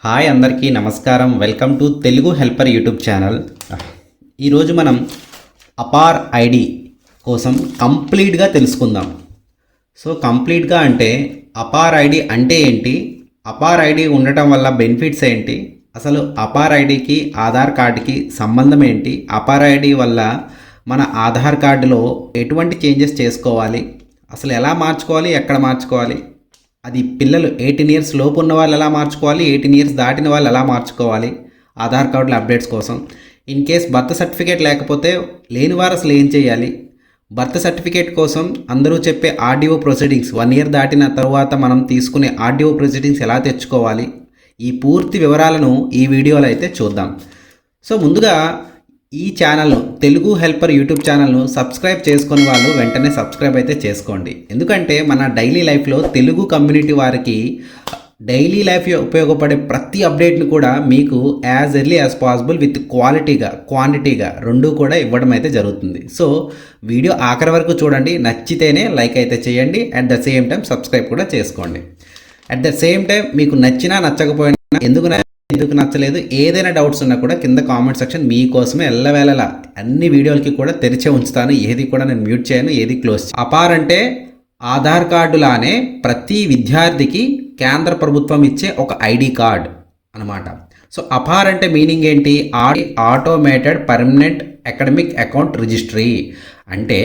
Hi అందరికీ నమస్కారం. Welcome to Telugu helper YouTube channel. ఈరోజు మనం అపార్ ఐడి కోసం కంప్లీట్గా తెలుసుకుందాం. కంప్లీట్గా అంటే అపార్ ఐడి అంటే ఏంటి, అపార్ ఐడి ఉండటం వల్ల బెనిఫిట్స్ ఏంటి, అసలు అపార్ ఐడికి ఆధార్ కార్డుకి సంబంధం ఏంటి, అపార్ ఐడి వల్ల మన ఆధార్ కార్డులో ఎటువంటి చేంజెస్ చేసుకోవాలి, అసలు ఎలా మార్చుకోవాలి, ఎక్కడ మార్చుకోవాలి, అది పిల్లలు 18 ఇయర్స్ లోపు ఉన్న వాళ్ళు ఎలా మార్చుకోవాలి, 18 ఇయర్స్ దాటిన వాళ్ళు ఎలా మార్చుకోవాలి ఆధార్ కార్డుల అప్డేట్స్ కోసం. ఇన్ కేస్ బర్త్ సర్టిఫికేట్ లేకపోతే లేని వారు అసలు ఏం చేయాలి, బర్త్ సర్టిఫికేట్ కోసం అందరూ చెప్పే ఆర్డీఓ ప్రొసీడింగ్స్ 1 ఇయర్ దాటిన తర్వాత మనం తీసుకునే ఆర్డీఓ ప్రొసీడింగ్స్ ఎలా తెచ్చుకోవాలి, ఈ పూర్తి వివరాలను ఈ వీడియోలో అయితే చూద్దాం. ముందుగా ఈ ఛానల్ను తెలుగు హెల్పర్ యూట్యూబ్ ఛానల్ను సబ్స్క్రైబ్ చేసుకుని వాళ్ళు వెంటనే సబ్స్క్రైబ్ అయితే చేసుకోండి. ఎందుకంటే మన డైలీ లైఫ్లో తెలుగు కమ్యూనిటీ వారికి డైలీ లైఫ్ ఉపయోగపడే ప్రతి అప్డేట్ని కూడా మీకు as early as possible with క్వాంటిటీగా రెండు కూడా ఇవ్వడం అయితే జరుగుతుంది. వీడియో ఆఖరి వరకు చూడండి, నచ్చితేనే లైక్ అయితే చేయండి, at the same time subscribe కూడా చేసుకోండి. అట్ ద సేమ్ టైం మీకు నచ్చినా నచ్చకపోయినా ఎందుకు నచ్చలేదు ఏదైనా డౌట్స్ ఉన్నా కూడా కింద కామెంట్ సెక్షన్ మీకోసమే ఎల్లవేళలా అన్ని వీడియోలకి కూడా తెరిచే ఉంచుతాను. ఏది కూడా నేను మ్యూట్ చేయను, ఏది క్లోజ్. అపార్ అంటే ఆధార్ కార్డులానే ప్రతి విద్యార్థికి కేంద్ర ప్రభుత్వం ఇచ్చే ఒక ఐడి కార్డ్ అనమాట. అపార్ అంటే మీనింగ్ ఏంటి, automated permanent academic account registry. అంటే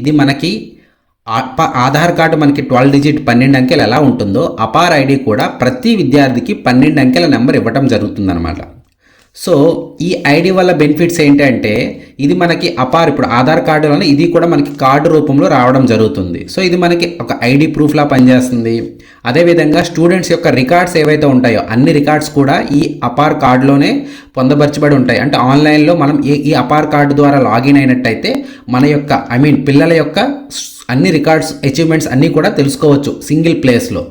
ఇది మనకి ఆధార్ కార్డు మనకి 12 డిజిట్ 12 అంకెలు ఎలా ఉంటుందో అపార్ ఐడి కూడా ప్రతి విద్యార్థికి 12 అంకెల నెంబర్ ఇవ్వటం జరుగుతుందన్నమాట. ఈ ఐడి వల్ల బెనిఫిట్స్ ఏంటంటే ఇది మనకి అపార్ ఇప్పుడు ఆధార్ కార్డులోనే ఇది కూడా మనకి కార్డు రూపంలో రావడం జరుగుతుంది. ఇది మనకి ఒక ఐడి ప్రూఫ్లా పనిచేస్తుంది. అదేవిధంగా స్టూడెంట్స్ యొక్క రికార్డ్స్ ఏవైతే ఉంటాయో అన్ని రికార్డ్స్ కూడా ఈ అపార్ కార్డులోనే పొందపరచబడి ఉంటాయి. అంటే ఆన్లైన్లో మనం ఈ అపార్ కార్డు ద్వారా లాగిన్ అయినట్టయితే మన యొక్క పిల్లల యొక్క అన్ని రికార్డ్స్ అచీవ్మెంట్స్ అన్నీ కూడా తెలుసుకోవచ్చు సింగిల్ ప్లేస్లో.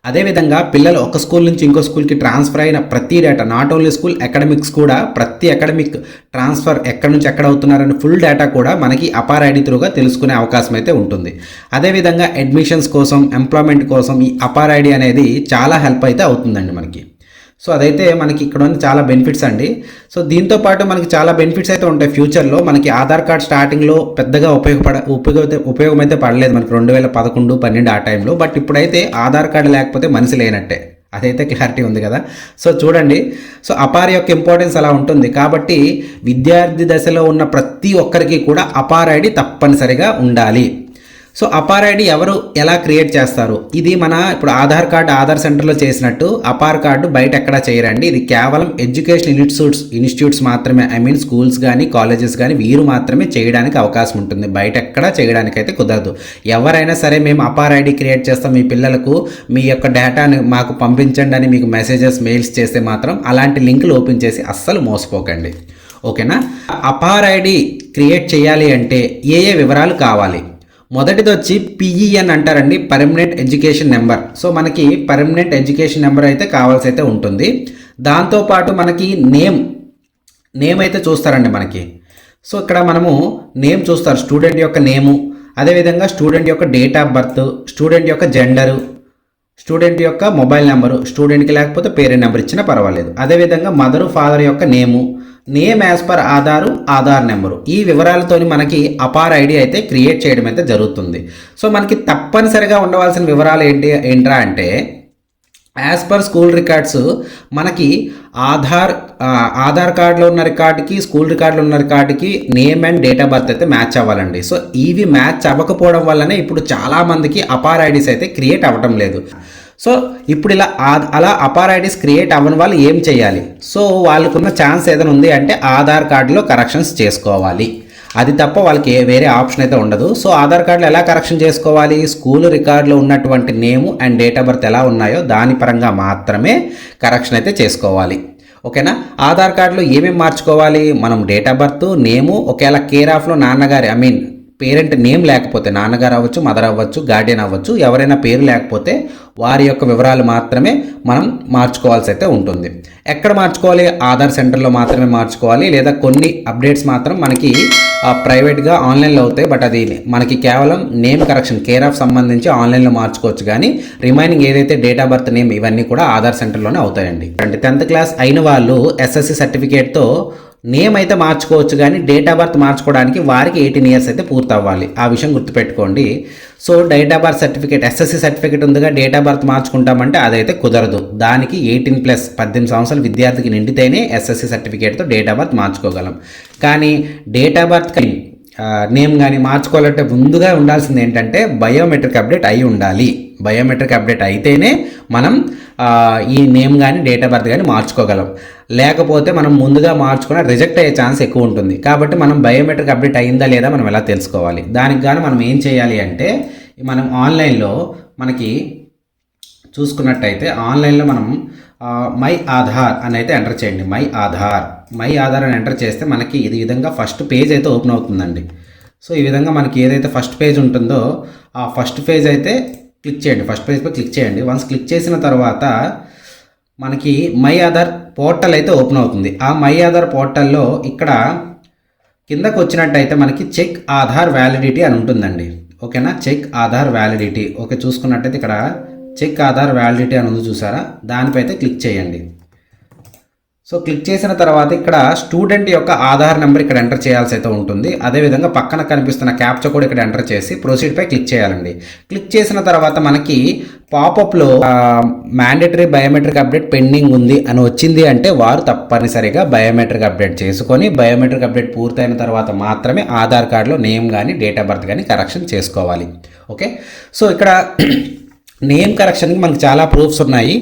అదేవిధంగా పిల్లలు ఒక స్కూల్ నుంచి ఇంకో స్కూల్కి ట్రాన్స్ఫర్ అయిన ప్రతి data, not only school academics కూడా ప్రతి అకాడమిక్ ట్రాన్స్ఫర్ ఎక్కడి నుంచి ఎక్కడ అవుతున్నారని ఫుల్ డేటా కూడా మనకి అపార్ ఐడి త్రూగా తెలుసుకునే అవకాశం అయితే ఉంటుంది. అదేవిధంగా అడ్మిషన్స్ కోసం, ఎంప్లాయ్మెంట్ కోసం ఈ అపార్ ఐడి అనేది చాలా హెల్ప్ అయితే అవుతుందండి మనకి. అదైతే మనకి ఇక్కడ ఉన్న చాలా బెనిఫిట్స్ అండి. దీంతో పాటు మనకి చాలా బెనిఫిట్స్ అయితే ఉంటాయి ఫ్యూచర్లో. మనకి ఆధార్ కార్డ్ స్టార్టింగ్లో పెద్దగా ఉపయోగం అయితే పడలేదు మనకి 2011, 12 ఆ టైంలో. బట్ ఇప్పుడైతే ఆధార్ కార్డు లేకపోతే మనిషి లేనట్టే, అదైతే క్లారిటీ ఉంది కదా. చూడండి, అపార్ యొక్క ఇంపార్టెన్స్ అలా ఉంటుంది. కాబట్టి విద్యార్థి దశలో ఉన్న ప్రతి ఒక్కరికి కూడా అపార్ ఐడి తప్పనిసరిగా ఉండాలి. అపార్ ఐడి ఎవరు ఎలా క్రియేట్ చేస్తారు, ఇది మన ఇప్పుడు ఆధార్ సెంటర్లో చేసినట్టు అపార్ కార్డు బయట ఎక్కడా చేయరండి. ఇది కేవలం ఎడ్యుకేషన్ ఇన్స్టిట్యూట్స్ మాత్రమే, స్కూల్స్ కానీ కాలేజెస్ కానీ వీరు మాత్రమే చేయడానికి అవకాశం ఉంటుంది. బయట ఎక్కడా చేయడానికి అయితే కుదరదు. ఎవరైనా సరే మేము అపార్ ఐడి క్రియేట్ చేస్తాం, మీ పిల్లలకు మీ యొక్క డేటాని మాకు పంపించండి అని మీకు మెయిల్స్ చేస్తే మాత్రం అలాంటి లింకులు ఓపెన్ చేసి అస్సలు మోసపోకండి, ఓకేనా. అపార్ ఐడి క్రియేట్ చేయాలి అంటే ఏ వివరాలు కావాలి, మొదటిది వచ్చి పిఈఎన్ అంటారండి, పర్మనెంట్ ఎడ్యుకేషన్ నెంబర్. మనకి పర్మనెంట్ ఎడ్యుకేషన్ నెంబర్ అయితే కావాల్సి అయితే ఉంటుంది. దాంతోపాటు మనకి నేమ్ అయితే చూస్తారండి మనకి. ఇక్కడ మనము నేమ్ చూస్తారు, స్టూడెంట్ యొక్క నేము, అదేవిధంగా స్టూడెంట్ యొక్క డేట్ ఆఫ్ బర్త్, స్టూడెంట్ యొక్క జెండరు, స్టూడెంట్ యొక్క మొబైల్ నెంబరు, స్టూడెంట్కి లేకపోతే పేరెంట్ నెంబర్ ఇచ్చినా పర్వాలేదు. అదేవిధంగా మదరు ఫాదర్ యొక్క name as per Aadhaar number, ఈ వివరాలతో మనకి అపార్ ఐడి అయితే క్రియేట్ చేయడం అయితే జరుగుతుంది. మనకి తప్పనిసరిగా ఉండవలసిన వివరాలు ఏంట్రా అంటే యాజ్ పర్ స్కూల్ రికార్డ్స్ మనకి ఆధార్ కార్డులో ఉన్న రికార్డుకి, స్కూల్ రికార్డులో ఉన్న రికార్డుకి name and date of birth అయితే మ్యాచ్ అవ్వాలండి. ఇవి మ్యాచ్ అవ్వకపోవడం వల్లనే ఇప్పుడు చాలామందికి అపార్ ఐడీస్ అయితే క్రియేట్ అవ్వడం లేదు. ఇప్పుడు అలా అపార్ ఐడీస్ క్రియేట్ అవ్వని వాళ్ళు ఏం చేయాలి, వాళ్ళకున్న ఛాన్స్ ఏదైనా ఉంది అంటే ఆధార్ కార్డులో కరెక్షన్స్ చేసుకోవాలి. అది తప్ప వాళ్ళకి వేరే ఆప్షన్ అయితే ఉండదు. ఆధార్ కార్డులో ఎలా కరెక్షన్ చేసుకోవాలి, స్కూల్ రికార్డులో ఉన్నటువంటి name and date of birth ఎలా ఉన్నాయో దాని పరంగా మాత్రమే కరెక్షన్ అయితే చేసుకోవాలి, ఓకేనా. ఆధార్ కార్డులో ఏమేమి మార్చుకోవాలి, మనం డేట్ ఆఫ్ బర్త్, నేము, ఒకవేళ కేర్ ఆఫ్లో నాన్నగారి పేరెంట్ నేమ్ లేకపోతే, నాన్నగారు అవ్వచ్చు, మదర్ అవ్వచ్చు, గార్డియన్ అవ్వచ్చు, ఎవరైనా పేరు లేకపోతే వారి యొక్క వివరాలు మాత్రమే మనం మార్చుకోవాల్సి అయితే ఉంటుంది. ఎక్కడ మార్చుకోవాలి? ఆధార్ సెంటర్లో మాత్రమే మార్చుకోవాలి, లేదా కొన్ని అప్డేట్స్ మాత్రం మనకి ప్రైవేట్గా ఆన్లైన్లో అవుతాయి. బట్ అది మనకి కేవలం నేమ్ కరెక్షన్, కేర్ ఆఫ్ సంబంధించి ఆన్లైన్లో మార్చుకోవచ్చు, కానీ రిమైనింగ్ ఏదైతే డేట్ ఆఫ్ బర్త్, నేమ్ ఇవన్నీ కూడా ఆధార్ సెంటర్లోనే అవుతాయండి. 10th క్లాస్ అయిన వాళ్ళు ఎస్ఎస్సి సర్టిఫికేట్తో నేమ్ అయితే మార్చుకోవచ్చు, కానీ డేట్ ఆఫ్ బర్త్ మార్చుకోవడానికి వారికి 18 ఇయర్స్ అయితే పూర్తి అవ్వాలి. ఆ విషయం గుర్తుపెట్టుకోండి. So date of birth certificate, SSC certificate ఉందిగా, డేట్ ఆఫ్ బర్త్ మార్చుకుంటామంటే అదైతే కుదరదు. దానికి 18+ 18 సంవత్సరాల విద్యార్థికి నిండితేనే ఎస్ఎస్సి సర్టిఫికేట్తో డేట్ ఆఫ్ బర్త్ మార్చుకోగలం. కానీ డేట్ ఆఫ్ బర్త్ నేమ్ కానీ మార్చుకోవాలంటే ముందుగా ఉండాల్సింది ఏంటంటే బయోమెట్రిక్ అప్డేట్ అయి ఉండాలి. బయోమెట్రిక్ అప్డేట్ అయితేనే మనం ఈ నేమ్ కానీ డేట్ ఆఫ్ బర్త్ కానీ మార్చుకోగలం. లేకపోతే మనం ముందుగా మార్చుకున్న రిజెక్ట్ అయ్యే ఛాన్స్ ఎక్కువ ఉంటుంది. కాబట్టి మనం బయోమెట్రిక్ అప్డేట్ అయిందా లేదా మనం ఎలా తెలుసుకోవాలి? దానికి కానీ మనం ఏం చేయాలి అంటే, మనం ఆన్లైన్లో మనకి చూసుకున్నట్టయితే ఆన్లైన్లో మనం మై ఆధార్ అని అయితే ఎంటర్ చేయండి. మై ఆధార్ అని ఎంటర్ చేస్తే మనకి ఇది విధంగా ఫస్ట్ పేజ్ అయితే ఓపెన్ అవుతుందండి. సో ఈ విధంగా మనకి ఏదైతే ఫస్ట్ పేజ్ ఉంటుందో ఆ ఫస్ట్ పేజ్ అయితే క్లిక్ చేయండి. ఫస్ట్ పేజ్పై క్లిక్ చేయండి. వన్స్ క్లిక్ చేసిన తర్వాత మనకి మై ఆధార్ పోర్టల్ అయితే ఓపెన్ అవుతుంది. ఆ మై ఆధార్ పోర్టల్లో ఇక్కడ కిందకు వచ్చినట్టయితే మనకి చెక్ ఆధార్ వ్యాలిడిటీ అని ఉంటుందండి. ఓకేనా? చెక్ ఆధార్ వ్యాలిడిటీ ఓకే, చూసుకున్నట్టయితే ఇక్కడ చెక్ ఆధార్ వ్యాలిడిటీ అని ఉంది, చూసారా? దానిపై అయితే క్లిక్ చేయండి. సో క్లిక్ చేసిన తర్వాత ఇక్కడ స్టూడెంట్ యొక్క ఆధార్ నెంబర్ ఇక్కడ ఎంటర్ చేయాల్సి అయితే ఉంటుంది. అదేవిధంగా పక్కన కనిపిస్తున్న క్యాప్చా కూడా ఇక్కడ ఎంటర్ చేసి ప్రొసీడ్పై క్లిక్ చేయాలండి. క్లిక్ చేసిన తర్వాత మనకి పాపప్లో మ్యాండేటరీ బయోమెట్రిక్ అప్డేట్ పెండింగ్ ఉంది అని వచ్చింది అంటే వారు తప్పనిసరిగా బయోమెట్రిక్ అప్డేట్ చేసుకొని, బయోమెట్రిక్ అప్డేట్ పూర్తయిన తర్వాత మాత్రమే ఆధార్ కార్డులో నేమ్ కానీ డేట్ ఆఫ్ బర్త్ కానీ కరెక్షన్ చేసుకోవాలి. ఓకే, సో ఇక్కడ నేమ్ కరెక్షన్కి మనకు చాలా ప్రూఫ్స్ ఉన్నాయి,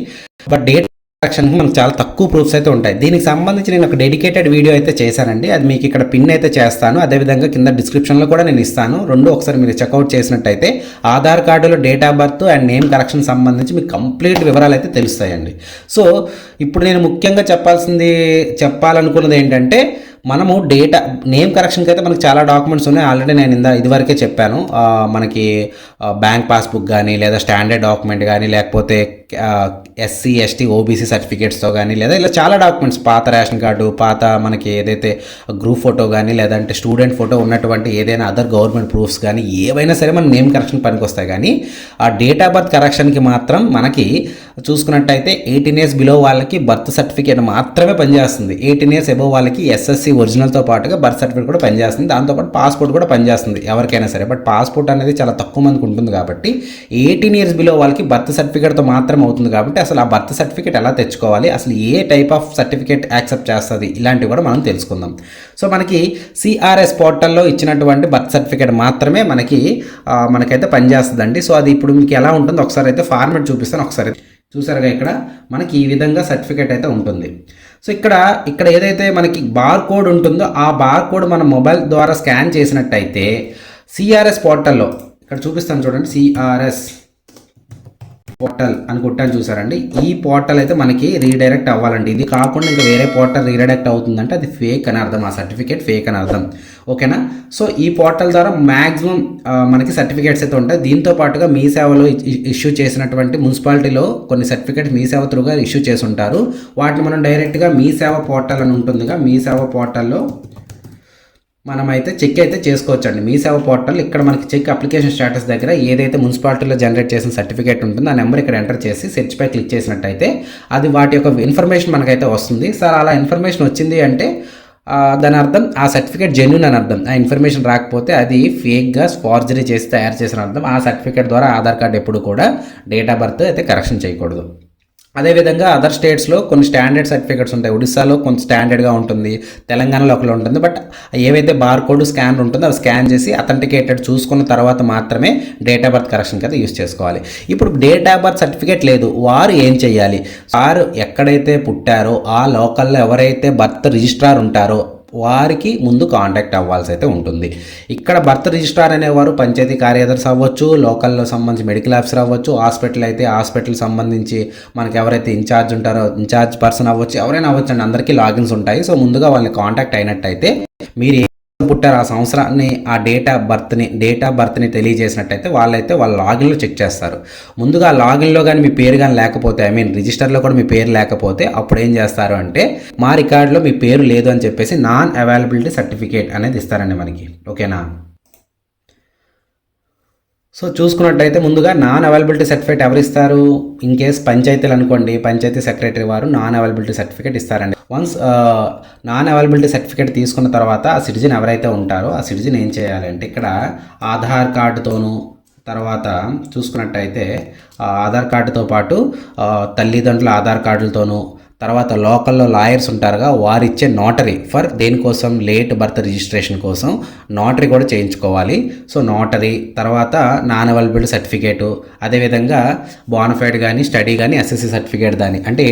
బట్ డేట్ కరెక్షన్కి మనకు చాలా తక్కువ ప్రూఫ్స్ అయితే ఉంటాయి. దీనికి సంబంధించి నేను ఒక డెడికేటెడ్ వీడియో అయితే చేశానండి. అది మీకు ఇక్కడ పిన్ అయితే చేస్తాను, అదేవిధంగా కింద డిస్క్రిప్షన్లో కూడా నేను ఇస్తాను. రెండు ఒకసారి మీరు చెక్అవుట్ చేసినట్టయితే ఆధార్ కార్డులో date of birth and name correction సంబంధించి మీకు కంప్లీట్ వివరాలు అయితే తెలుస్తాయండి. సో ఇప్పుడు నేను ముఖ్యంగా చెప్పాలనుకున్నది ఏంటంటే, మనము నేమ్ కరెక్షన్కి అయితే మనకు చాలా డాక్యుమెంట్స్ ఉన్నాయి. ఆల్రెడీ నేను ఇదివరకే చెప్పాను. మనకి బ్యాంక్ పాస్బుక్ కానీ, లేదా స్టాండర్డ్ డాక్యుమెంట్ కానీ, లేకపోతే ఎస్సీ ఎస్టీ ఓబీసీ సర్టిఫికేట్స్తో కానీ, లేదా ఇలా చాలా డాక్యుమెంట్స్, పాత రేషన్ కార్డు, పాత మనకి ఏదైతే గ్రూప్ ఫోటో కానీ, లేదంటే స్టూడెంట్ ఫోటో ఉన్నటువంటి ఏదైనా అదర్ గవర్నమెంట్ ప్రూఫ్స్ కానీ, ఏవైనా సరే మన నేమ్ కరెక్షన్ పనికి వస్తాయి. కానీ ఆ డేట్ ఆఫ్ బర్త్ కరెక్షన్కి మాత్రం మనకి చూసుకున్నట్టయితే 18 ఇయర్స్ బిలో వాళ్ళకి బర్త్ సర్టిఫికేట్ మాత్రమే పనిచేస్తుంది. 18 ఇయర్స్ అబోవ్ వాళ్ళకి ఎస్ఎస్సి ఒరిజినల్తో పాటుగా బర్త్ సర్టిఫికేట్ కూడా పనిచేస్తుంది. దాంతోపాటు పాస్పోర్ట్ కూడా పనిచేస్తుంది ఎవరికైనా సరే. బట్ పాస్పోర్ట్ అనేది చాలా తక్కువ మందికి ఉంటుంది కాబట్టి 18 ఇయర్స్ బిలో వాళ్ళకి బర్త్ సర్టిఫికేట్తో మాత్రం అవుతుంది. కాబట్టి అసలు ఆ బర్త్ సర్టిఫికేట్ ఎలా తెచ్చుకోవాలి, అసలు ఏ టైప్ ఆఫ్ సర్టిఫికేట్ యాక్సెప్ట్ చేస్తుంది, ఇలాంటివి కూడా మనం తెలుసుకుందాం. సో మనకి సిఆర్ఎస్ పోర్టల్లో ఇచ్చినటువంటి బర్త్ సర్టిఫికేట్ మాత్రమే మనకైతే పనిచేస్తుందండి. సో అది ఇప్పుడు మీకు ఎలా ఉంటుందో ఒకసారి అయితే ఫార్మాట్ చూపిస్తాను. ఒకసారి చూసారుగా, ఇక్కడ మనకి ఈ విధంగా సర్టిఫికేట్ అయితే ఉంటుంది. సో ఇక్కడ ఏదైతే మనకి బార్ కోడ్ ఉంటుందో ఆ బార్ కోడ్ మన మొబైల్ ద్వారా స్కాన్ చేసినట్టయితే సిఆర్ఎస్ పోర్టల్లో ఇక్కడ చూపిస్తాను చూడండి, సిఆర్ఎస్ పోర్టల్ అని కొట్టాను చూసారండి. ఈ పోర్టల్ అయితే మనకి రీడైరెక్ట్ అవ్వాలండి. ఇది కాకుండా ఇంకా వేరే పోర్టల్ రీడైరెక్ట్ అవుతుందంటే అది ఫేక్ అని అర్థం, ఆ సర్టిఫికేట్ ఫేక్ అని అర్థం. ఓకేనా? సో ఈ పోర్టల్ ద్వారా మ్యాక్సిమం మనకి సర్టిఫికేట్స్ అయితే ఉంటాయి. దీంతో పాటుగా మీ సేవలో ఇష్యూ చేసినటువంటి మున్సిపాలిటీలో కొన్ని సర్టిఫికేట్స్ మీ సేవ త్రూగా ఇష్యూ చేసి ఉంటారు. వాటిని మనం డైరెక్ట్గా మీ సేవ పోర్టల్ అని ఉంటుందిగా, మీ సేవ పోర్టల్లో మనమైతే చెక్ అయితే చేసుకోవచ్చండి. మీ సేవ పోర్టల్ ఇక్కడ మనకి చెక్ అప్లికేషన్ స్టేటస్ దగ్గర ఏదైతే మున్సిపాలిటీలో జనరేట్ చేసిన సర్టిఫికేట్ ఉంటుందో ఆ నెంబర్ ఇక్కడ ఎంటర్ చేసి సెర్చ్ పై క్లిక్ చేసినట్టయితే అది వాటి యొక్క ఇన్ఫర్మేషన్ మనకైతే వస్తుంది. సార్ అలా ఇన్ఫర్మేషన్ వచ్చింది అంటే దాని అర్థం ఆ సర్టిఫికేట్ జెన్యూన్ అని అర్థం. ఆ ఇన్ఫర్మేషన్ రాకపోతే అది ఫేక్గా ఫార్జరీ చేసి తయారు చేసిన అర్థం. ఆ సర్టిఫికేట్ ద్వారా ఆధార్ కార్డు ఎప్పుడు కూడా డేట్ ఆఫ్ బర్త్ అయితే కరెక్షన్ చేయకూడదు. అదేవిధంగా అదర్ స్టేట్స్లో కొన్ని స్టాండర్డ్ సర్టిఫికేట్స్ ఉంటాయి. ఒడిస్సాలో కొంత స్టాండర్డ్గా ఉంటుంది, తెలంగాణలో ఒకలా ఉంటుంది. బట్ ఏవైతే బార్ కోడ్ స్కానర్ ఉంటుందో అవి స్కాన్ చేసి అథెంటికేటెడ్ చూసుకున్న తర్వాత మాత్రమే డేట్ ఆఫ్ బర్త్ కరెక్షన్కి అయితే యూస్ చేసుకోవాలి. ఇప్పుడు డేట్ ఆఫ్ బర్త్ సర్టిఫికేట్ లేదు, వారు ఏం చేయాలి? వారు ఎక్కడైతే పుట్టారో ఆ లోకల్లో ఎవరైతే బర్త్ రిజిస్ట్రార్ ఉంటారో వారికి ముందు కాంటాక్ట్ అవ్వాల్సి అయితే ఉంటుంది. ఇక్కడ బర్త్ రిజిస్ట్రార్ అనేవారు పంచాయతీ కార్యదర్శి అవ్వచ్చు, లోకల్లో సంబంధించి మెడికల్ ఆఫీసర్ అవ్వచ్చు, హాస్పిటల్ అయితే హాస్పిటల్ సంబంధించి మనకి ఎవరైతే ఇన్ఛార్జ్ ఉంటారో ఇన్ఛార్జ్ పర్సన్ అవ్వచ్చు, ఎవరైనా అవ్వచ్చు అండి. అందరికీ లాగిన్స్ ఉంటాయి. సో ముందుగా వాళ్ళని కాంటాక్ట్ అయినట్టయితే మీరు పుట్టారో ఆ సంవత్సరాన్ని, ఆ డేట్ ఆఫ్ బర్త్ని తెలియజేసినట్టయితే వాళ్ళ లాగిన్లో చెక్ చేస్తారు. ముందుగా లాగిన్లో కానీ మీ పేరు కానీ లేకపోతే, రిజిస్టర్లో కూడా మీ పేరు లేకపోతే అప్పుడు ఏం చేస్తారు అంటే మా రికార్డులో మీ పేరు లేదు అని చెప్పేసి నాన్ అవైలబిలిటీ సర్టిఫికేట్ అనేది ఇస్తారండి మనకి. ఓకేనా? సో చూసుకున్నట్టయితే ముందుగా నాన్ అవైలబిలిటీ సర్టిఫికేట్ ఎవరు ఇస్తారు? ఇన్ కేస్ పంచాయతీలు అనుకోండి, పంచాయతీ సెక్రటరీ వారు నాన్ అవైలబిలిటీ సర్టిఫికేట్ ఇస్తారండి. వన్స్ నాన్ అవైలబిలిటీ సర్టిఫికేట్ తీసుకున్న తర్వాత ఆ సిటిజన్ ఎవరైతే ఉంటారో ఆ సిటిజన్ ఏం చేయాలంటే ఇక్కడ ఆధార్ కార్డుతోనూ, తర్వాత చూసుకున్నట్టయితే ఆధార్ కార్డుతో పాటు తల్లిదండ్రుల ఆధార్ కార్డులతోనూ, తర్వాత లోకల్లో లాయర్స్ ఉంటారుగా వారిచ్చే నోటరీ ఫర్ దేనికోసం, లేట్ బర్త్ రిజిస్ట్రేషన్ కోసం నోటరీ కూడా చేయించుకోవాలి. సో నోటరీ, తర్వాత నాన్ అవైలబిలిటీ సర్టిఫికేటు, అదేవిధంగా బోనఫైడ్ కానీ స్టడీ కానీ ఎస్ఎస్సి సర్టిఫికేట్ దాని అంటే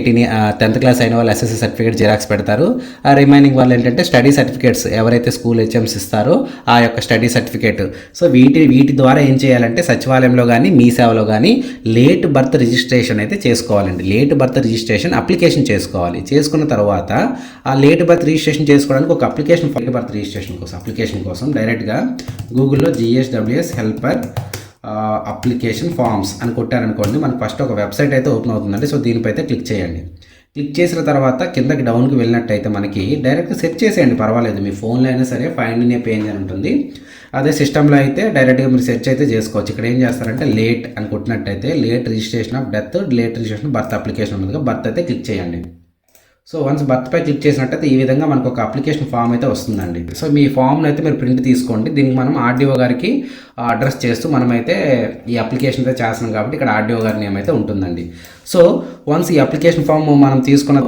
10th క్లాస్ అయిన వాళ్ళు ఎస్ఎస్సి సర్టిఫికేట్ జిరాక్స్ పెడతారు. ఆ రిమైనింగ్ వాళ్ళు ఏంటంటే స్టడీ సర్టిఫికేట్స్ ఎవరైతే స్కూల్ హెచ్ఎంస్ ఇస్తారో ఆ యొక్క స్టడీ సర్టిఫికేట్. సో వీటి ద్వారా ఏం చేయాలంటే సచివాలయంలో కానీ మీ సేవలో కానీ లేట్ బర్త్ రిజిస్ట్రేషన్ అయితే చేసుకోవాలండి. లేట్ బర్త్ రిజిస్ట్రేషన్ అప్లికేషన్ చేసుకోవాలి. చేసుకున్న తర్వాత ఆ లేట్ బర్త్ రిజిస్ట్రేషన్ చేసుకోవడానికి ఒక అప్లికేషన్, బర్త్ రిజిస్ట్రేషన్ అప్లికేషన్ కోసం డైరెక్ట్గా గూగుల్లో GSWS హెల్పర్ అప్లికేషన్ ఫామ్స్ అని కొట్టారనుకోండి, మనకు ఫస్ట్ ఒక వెబ్సైట్ అయితే ఓపెన్ అవుతుందండి. సో దీనిపై అయితే క్లిక్ చేయండి. క్లిక్ చేసిన తర్వాత కిందకి డౌన్కి వెళ్ళినట్టయితే మనకి డైరెక్ట్గా సెర్చ్ చేసేయండి, పర్వాలేదు. మీ ఫోన్లో అయినా సరే ఫైండ్ ఇన్ ఏ పేజ్ అని ఉంటుంది. అదే సిస్టంలో అయితే డైరెక్ట్గా మీరు సెర్చ్ అయితే చేసుకోవచ్చు. ఇక్కడ ఏం చేస్తారంటే లేట్ అని కొట్టినట్టయితే late registration of death, late registration birth application ఉంది. బర్త్ అయితే క్లిక్ చేయండి. సో వన్స్ బర్త్పై క్లిక్ చేసినట్టయితే ఈ విధంగా మనకు ఒక అప్లికేషన్ ఫామ్ అయితే వస్తుందండి. సో మీ ఫామ్ని అయితే మీరు ప్రింట్ తీసుకోండి. దీనికి మనం ఆర్డీఓ గారికి అడ్రస్ చేస్తూ మనమైతే ఈ అప్లికేషన్ అయితే చేస్తున్నాం కాబట్టి ఇక్కడ ఆర్డీఓ గారి నేమ్ అయితే ఉంటుందండి. సో వన్స్ ఈ అప్లికేషన్ ఫామ్ మనం తీసుకున్న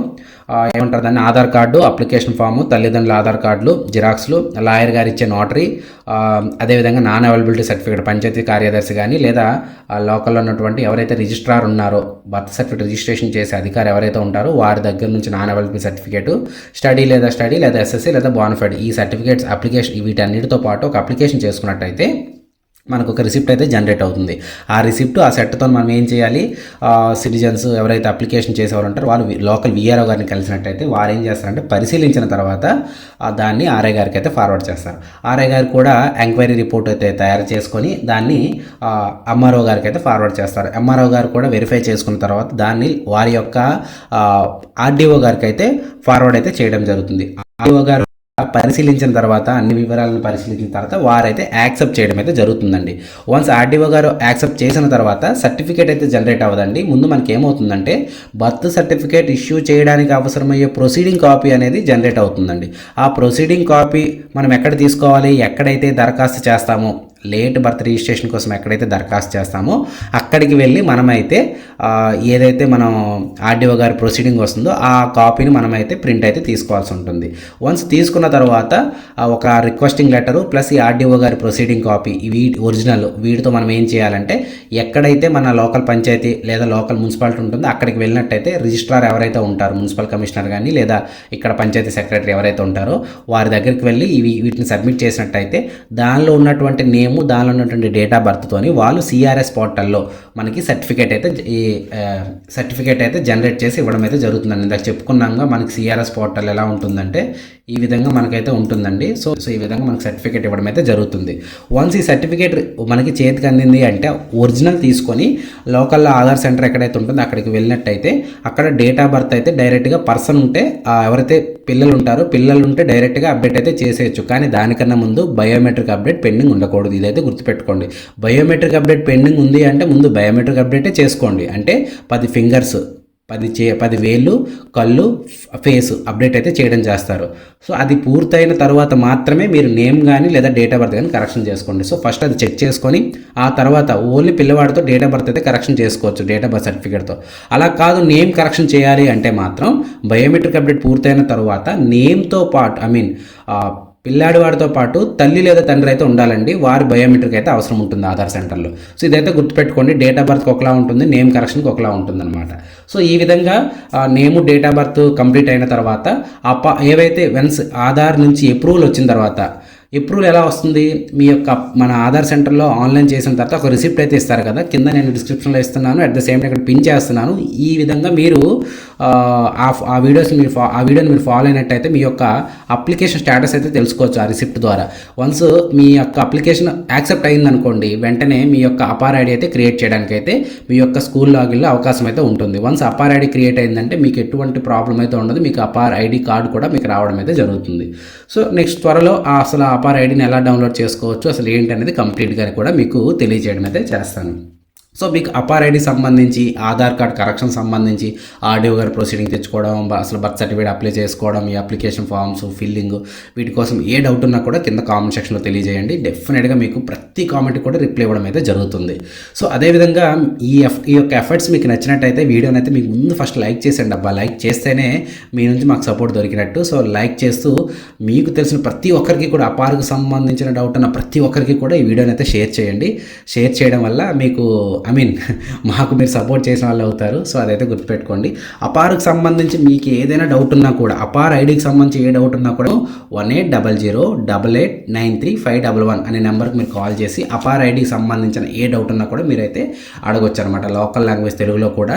ఏమంటారు దాన్ని, ఆధార్ కార్డు, అప్లికేషన్ ఫాము, తల్లిదండ్రుల ఆధార్ కార్డులు, జిరాక్స్లు, లాయర్ గారు ఇచ్చే నోటరీ, అదేవిధంగా నాన్ అవైలబిలిటీ సర్టిఫికేట్ పంచాయతీ కార్యదర్శి కానీ లేదా లోకల్లో ఉన్నటువంటి ఎవరైతే రిజిస్ట్రార్ ఉన్నారో, బర్త్ సర్టిఫికేట్ రిజిస్ట్రేషన్ చేసే అధికారి ఎవరైతే ఉంటారో వారి దగ్గర నుంచి నాన్ అవైలబిలిటీ సర్టిఫికేట్, స్టడీ లేదా ఎస్ఎస్సి లేదా బోనఫైడ్ ఈ సర్టిఫికేట్స్ అప్లికేషన్ వీటన్నిటితో పాటు ఒక అప్లికేషన్ చేసుకున్నట్టయితే మనకు ఒక రిసిప్ట్ అయితే జనరేట్ అవుతుంది. ఆ రిసిప్ట్, ఆ సెట్తో మనం ఏం చేయాలి, సిటిజన్స్ ఎవరైతే అప్లికేషన్ చేసేవారు ఉంటారో వాళ్ళు లోకల్ విఆర్ఓ గారిని కలిసినట్టయితే వారు ఏం చేస్తారంటే పరిశీలించిన తర్వాత దాన్ని ఆర్ఐ గారికి అయితే ఫార్వర్డ్ చేస్తారు. ఆర్ఐ గారు కూడా ఎంక్వైరీ రిపోర్ట్ అయితే తయారు చేసుకొని దాన్ని ఎంఆర్ఓ గారికి అయితే ఫార్వర్డ్ చేస్తారు. ఎంఆర్ఓ గారు కూడా వెరిఫై చేసుకున్న తర్వాత దాన్ని వారి యొక్క ఆర్డీఓ గారికి అయితే ఫార్వర్డ్ అయితే చేయడం జరుగుతుంది. ఆర్డీఓ గారు పరిశీలించిన తర్వాత అన్ని వివరాలను పరిశీలించిన తర్వాత వారైతే యాక్సెప్ట్ చేయడం అయితే జరుగుతుందండి. వన్స్ ఆర్డీఓ గారు యాక్సెప్ట్ చేసిన తర్వాత సర్టిఫికేట్ అయితే జనరేట్ అవ్వదండి. ముందు మనకి ఏమవుతుందంటే బర్త్ సర్టిఫికేట్ ఇష్యూ చేయడానికి అవసరమయ్యే ప్రొసీడింగ్ కాపీ అనేది జనరేట్ అవుతుందండి. ఆ ప్రొసీడింగ్ కాపీ మనం ఎక్కడ తీసుకోవాలి, ఎక్కడైతే దరఖాస్తు చేస్తామో లేట్ బర్త్ రిజిస్ట్రేషన్ కోసం ఎక్కడైతే దరఖాస్తు చేస్తామో అక్కడికి వెళ్ళి మనమైతే ఏదైతే మనం ఆర్డీఓ గారి ప్రొసీడింగ్ వస్తుందో ఆ కాపీని మనమైతే ప్రింట్ అయితే తీసుకోవాల్సి ఉంటుంది. వన్స్ తీసుకున్న తర్వాత ఒక రిక్వెస్టింగ్ లెటరు ప్లస్ ఈ ఆర్డీఓ గారి ప్రొసీడింగ్ కాపీ ఒరిజినల్ వీటితో మనం ఏం చేయాలంటే ఎక్కడైతే మన లోకల్ పంచాయతీ లేదా లోకల్ మున్సిపాలిటీ ఉంటుందో అక్కడికి వెళ్ళినట్టయితే రిజిస్ట్రార్ ఎవరైతే ఉంటారో, మున్సిపల్ కమిషనర్ కానీ లేదా ఇక్కడ పంచాయతీ సెక్రటరీ ఎవరైతే ఉంటారో వారి దగ్గరికి వెళ్ళి వీటిని సబ్మిట్ చేసినట్టయితే దానిలో ఉన్నటువంటి దానిలో ఉన్నటువంటి డేట్ ఆఫ్ బర్త్తోని వాళ్ళు సిఆర్ఎస్ పోర్టల్లో మనకి సర్టిఫికేట్ అయితే జనరేట్ చేసి ఇవ్వడం అయితే జరుగుతుందండి. ఇందాక చెప్పుకున్నాక మనకి సిఆర్ఎస్ పోర్టల్ ఎలా ఉంటుందంటే ఈ విధంగా మనకైతే ఉంటుందండి. సో ఈ విధంగా మనకి సర్టిఫికేట్ ఇవ్వడం అయితే జరుగుతుంది. వన్స్ ఈ సర్టిఫికేట్ మనకి చేతికి అందింది అంటే ఒరిజినల్ తీసుకొని లోకల్లో ఆధార్ సెంటర్ ఎక్కడైతే ఉంటుందో అక్కడికి వెళ్ళినట్టయితే అక్కడ డేట్ ఆఫ్ బర్త్ అయితే డైరెక్ట్గా పర్సన్ ఉంటే ఎవరైతే పిల్లలు ఉంటే డైరెక్ట్గా అప్డేట్ అయితే చేసేయచ్చు. కానీ దానికన్నా ముందు బయోమెట్రిక్ అప్డేట్ పెండింగ్ ఉండకూడదు. ఇదైతే గుర్తుపెట్టుకోండి. బయోమెట్రిక్ అప్డేట్ పెండింగ్ ఉంది అంటే ముందు బయోమెట్రిక్ అప్డేటే చేసుకోండి. అంటే 10 ఫింగర్స్ 10 వేళ్ళు, కళ్ళు, ఫేస్ అప్డేట్ అయితే చేయడం చేస్తారు. సో అది పూర్తయిన తర్వాత మాత్రమే మీరు నేమ్ కానీ లేదా డేట్ ఆఫ్ బర్త్ కానీ కరెక్షన్ చేసుకోండి. సో ఫస్ట్ అది చెక్ చేసుకొని ఆ తర్వాత ఓన్లీ పిల్లవాడితో డేట్ ఆఫ్ బర్త్ అయితే కరెక్షన్ చేసుకోవచ్చు డేట్ ఆఫ్ బర్త్ సర్టిఫికేట్తో. అలా కాదు నేమ్ కరెక్షన్ చేయాలి అంటే మాత్రం బయోమెట్రిక్ అప్డేట్ పూర్తయిన తర్వాత నేమ్తో పాటు పిల్లాడి వాడితో పాటు తల్లి లేదా తండ్రి అయితే ఉండాలండి. వారి బయోమెట్రిక్ అయితే అవసరం ఉంటుంది ఆధార్ సెంటర్లో. సో ఇదైతే గుర్తుపెట్టుకోండి. డేట్ ఆఫ్ బర్త్కి ఒకలా ఉంటుంది, నేమ్ కరెక్షన్కి ఒకలా ఉంటుంది అనమాట. సో ఈ విధంగా name date of birth complete అయిన తర్వాత ఏవైతే వన్స్ ఆధార్ నుంచి అప్రూవల్ వచ్చిన తర్వాత అప్రూవల్ ఎలా వస్తుంది? మీ యొక్క మన ఆధార్ సెంటర్లో ఆన్లైన్ చేసిన తర్వాత ఒక రిసిప్ట్ అయితే ఇస్తారు కదా, కింద నేను డిస్క్రిప్షన్లో ఇస్తున్నాను, అట్ ద సేమ్ టైం ఇక్కడ పిన్ చేస్తున్నాను. ఈ విధంగా మీరు ఆ వీడియోని మీరు ఫాలో అయినట్టయితే మీ యొక్క అప్లికేషన్ స్టేటస్ అయితే తెలుసుకోవచ్చు ఆ రిసిప్ట్ ద్వారా. వన్స్ మీ యొక్క అప్లికేషన్ యాక్సెప్ట్ అయిందనుకోండి, వెంటనే మీ యొక్క అపార్ ఐడి అయితే క్రియేట్ చేయడానికి అయితే మీ యొక్క స్కూల్ లాగిన్లో అవకాశం అయితే ఉంటుంది. వన్స్ అపార్ ఐడి క్రియేట్ అయిందంటే మీకు ఎటువంటి ప్రాబ్లం అయితే ఉండదు, మీకు అపార్ ఐడి కార్డు కూడా మీకు రావడం అయితే జరుగుతుంది. సో నెక్స్ట్ త్వరలో అసలు అపార్ ఐడిని ఎలా డౌన్లోడ్ చేసుకోవచ్చు, అసలు ఏంటి అనేది కంప్లీట్గా కూడా మీకు తెలియజేయడం అయితే చేస్తాను. సో మీకు అపార్ ఐడి సంబంధించి, ఆధార్ కార్డ్ కరెక్షన్ సంబంధించి, ఆర్డీఓ గారి ప్రొసీడింగ్ తెచ్చుకోవడం, అసలు బర్త్ సర్టిఫికేట్ అప్లై చేసుకోవడం, ఈ అప్లికేషన్ ఫామ్స్ ఫిల్లింగ్, వీటి కోసం ఏ డౌట్ ఉన్నా కూడా కింద కామెంట్ సెక్షన్లో తెలియజేయండి. డెఫినెట్గా మీకు ప్రతి కామెంట్ కూడా రిప్లై ఇవ్వడం అయితే జరుగుతుంది. సో అదేవిధంగా ఈ యొక్క ఎఫర్ట్స్ మీకు నచ్చినట్టయితే వీడియోని అయితే మీకు ముందు ఫస్ట్ లైక్ చేసేయండి అబ్బా. లైక్ చేస్తేనే మీ నుంచి మాకు సపోర్ట్ దొరికినట్టు. సో లైక్ చేస్తూ మీకు తెలిసిన ప్రతి ఒక్కరికి కూడా, అపార్కు సంబంధించిన డౌట్ ఉన్న ప్రతి ఒక్కరికి కూడా ఈ వీడియోని అయితే షేర్ చేయండి. షేర్ చేయడం వల్ల మీకు మాకు మీరు సపోర్ట్ చేసిన వాళ్ళు అవుతారు. సో అదైతే గుర్తుపెట్టుకోండి. అపార్కి సంబంధించి మీకు ఏదైనా డౌట్ ఉన్నా కూడా, అపార్ ఐడికి సంబంధించి ఏ డౌట్ ఉన్నా కూడా 180088935511 అనే నెంబర్కి మీరు కాల్ చేసి అపార్ ఐడికి సంబంధించిన ఏ డౌట్ ఉన్నా కూడా మీరైతే అడగొచ్చు అనమాట. లోకల్ లాంగ్వేజ్ తెలుగులో కూడా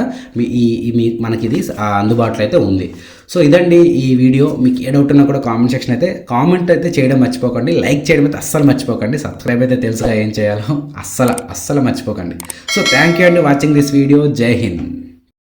మనకి ఇది అందుబాటులో అయితే ఉంది. సో ఇదండి ఈ వీడియో. మీకు ఏ డౌట్ ఉన్నా కూడా కామెంట్ సెక్షన్ అయితే కామెంట్ అయితే చేయడం మర్చిపోకండి. లైక్ చేయడం అయితే అస్సలు మర్చిపోకండి. సబ్స్క్రైబ్ అయితే తెలుసుగా ఏం చేయాలో అస్సలు మర్చిపోకండి. సో థ్యాంక్ యూ అండి వాచింగ్ దిస్ వీడియో. జై హింద్.